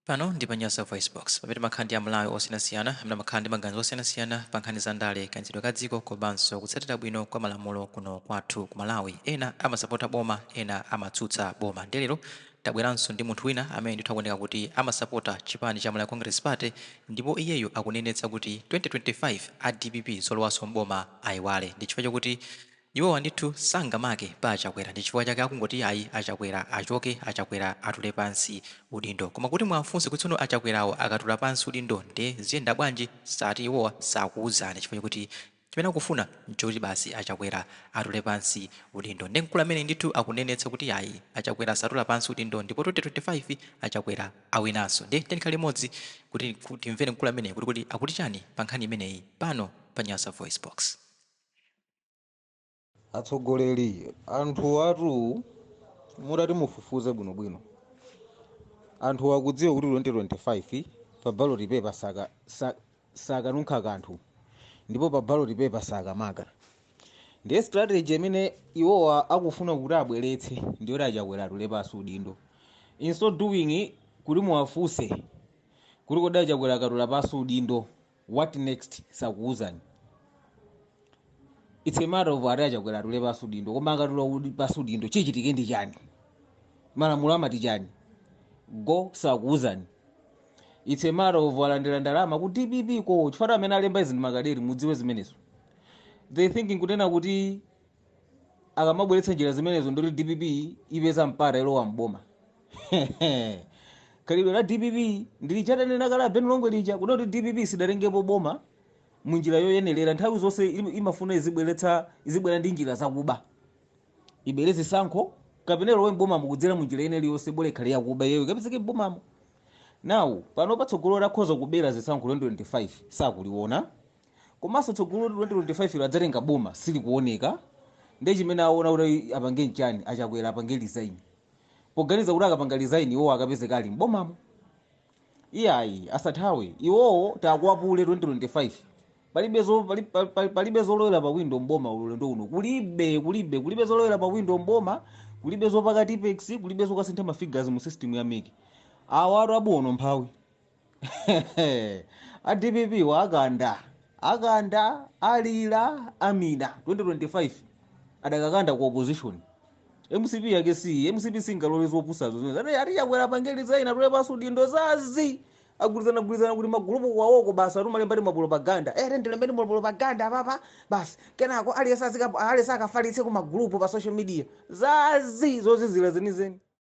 Pano ndi Panyasa Voice Box pamene makhandi a Malawi osiyanasiyana amene makhandi maganizo osiyanasiyana pa nkhani za ndale kanjidwe ka dziko komanso kutsatira bwino kwa malamulo kuno kwathu ku Malawi. Ena amasapota boma, ena amatsutsa boma. Lero tabweranso ndi munthu wina amene ndithu akuoneka kuti amasapota chipani cha Malawi Congress Party, ndipo iyeyo akunenetsa kuti 2025 a DPP zolowaso mboma ayiwale. Ndi chifukwa chakuti iwowa ndithu sangamake pa achakwera, ndi chifukwa chake akungoti ayi achakwera achoke, achakwera atule pansi udindo. Koma kuti mwafunse kuti tsono achakwerawo akatula pansi udindo ndi ziyenda bwanji, sati iwowa sakuwuzani, chifukwa chakuti chimene akufuna nchoti basi achakwera atule pansi udindo. Ndi mkulu amene ndithu akunenetsa kuti ayi achakwera asatula pansi udindo, ndipo 2025 achakwera awinanso. Ndi tikhale limodzi kuti timvere mkulu amene kuti akuti chani pa nkhani imeneyi pano pa Nyasa Voice Box. Atsogoleri anthu atu mutati mufufuze bwinobwino. Anthu akudziwa kuti 2025 pa ballot paper sakanunkha kanthu, ndipo pa ballot paper sakamaka. Ndiye strategy imene iwowa akufuna kuti abweretse ndiyo achakwera atule pansi udindo. In so doing kuti muwafunse kuti kodi achakwera akatula pansi udindo what next, sakuwuzani. It's a matter of ati achakwera atule pansi udindo, koma akatula pansi udindo chichitike ndi chani, malamulo amati chani, go sakuwuzani. It's a matter of alandira ndalama ku DPP ko chifukwa amene alemba izi makaderi mudziwe zimenezo. They thinking kunena kuti akamabweretsa njira zimenezo ndoti DPP ipeza mpata ilowa mboma. Khalidwe la DPP ndili chatanena kala beni longwe lija kunoti DPP sidalengepo boma munjira yoyenerera. Nthawi zonse imafuna izibwera ndi njira zakuba, ibwereze sankho kapena lowe mboma mukudzera munjira ine liyonse bole khale yakuba yeyo kapezeke mbomamo. Now pano patsogolo lakhoza kubera zisankho 2025 sakuliona, komanso tsogolo 2025 ladzatenga boma silikuoneka. Ndi chimene aona kuti apange nchani, achakwera apange resign, poganiza kuti akapanga resign iwowo akapezeka ali mbomamo. Iyayi asathawe iwowo takuwapule 2025 palibe zolowera pa window mboma ulendo uno, kulibe zolowera pa window mboma, kulibe zopaka tipex, kulibe zokasintha mafigures mu system ya meki. Awatu abuono mphawi. A DPP wa akanda alira amina 2025 adakakanda ku opposition. MCP yake MCP singalole zopusazo zimene ati chakwera pangeli zaina tule pansi udindo zazi agulizana kuti magulupu kwawoko basi atumalemba ndi mapropaganda. Ndilembeni mapropaganda papa basi kenako aliyesa akafalitse ku magulupu pa social media zazi zozizira zenizeni.